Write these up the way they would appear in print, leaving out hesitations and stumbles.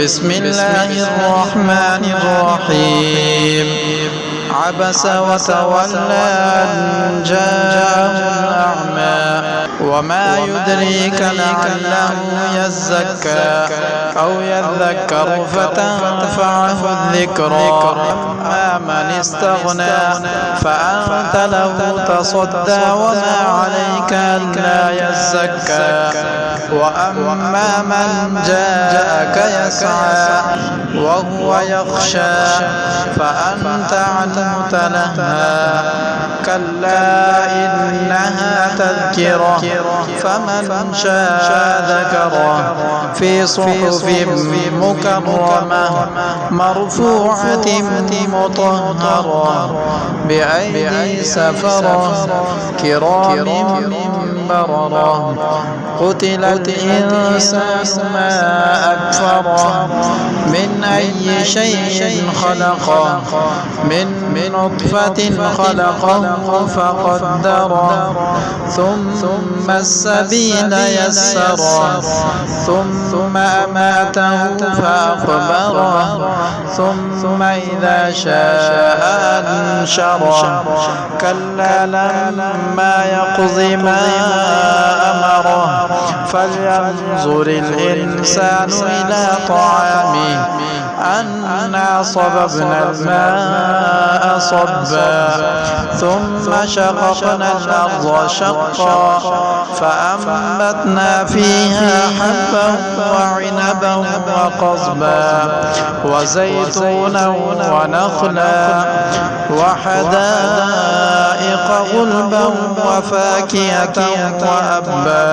بسم الله الرحمن الرحيم. عبس وتولى أن جاءه الأعمى وما يدريك لعله يزكى أو يذكر فتنفعه الذكرى. أما من استغنى فأنت له تصدى وما عليك ألا يزكى. وأما من جاءك يسعى وهو يخشى فأنت عنه تلهى. كلا إنها تذكرة فمن شاء ذكره في صحف مكرمة مرفوعة مطهرة بأيدي سفرة كرام بررة. قتل الإنسان ما أكفره من أي شيء خلقه من نطفة خلقه فقدره ثم السبيل يسره ثم أماته فأقبره ثم إذا شاء أنشره. كلا لما يقض ما أمره فلينظر الإنسان إلى طعامه أنا صببنا الماء صبا ثم شققنا الأرض شقا فأنبتنا فيها حبا وعنبا وقضبا وزيتونا ونخلا وحدائق غلبا وفاكهة وأبا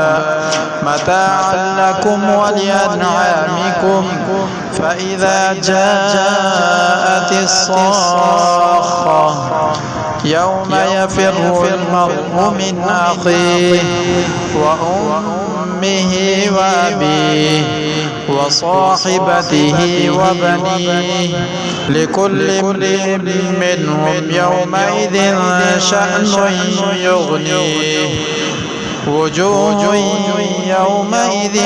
متاعا لكم ولأنعامكم. فإذا جاءت الصاخة يوم يفر المرء من أخيه وأمه وأبيه وصاحبته وبنيه لكل امرئ منهم يومئذ شأن يغنيه. وجوه يومئذ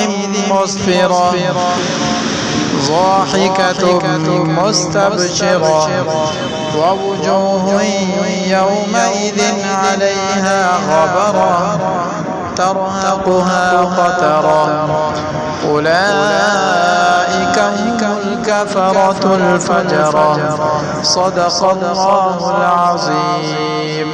مسفرة ضاحكة مستبشرة ووجوه يومئذ عليها غبرة ترهقها قترة. أولئك هم الكفرة الفجرة. صدق الله العظيم.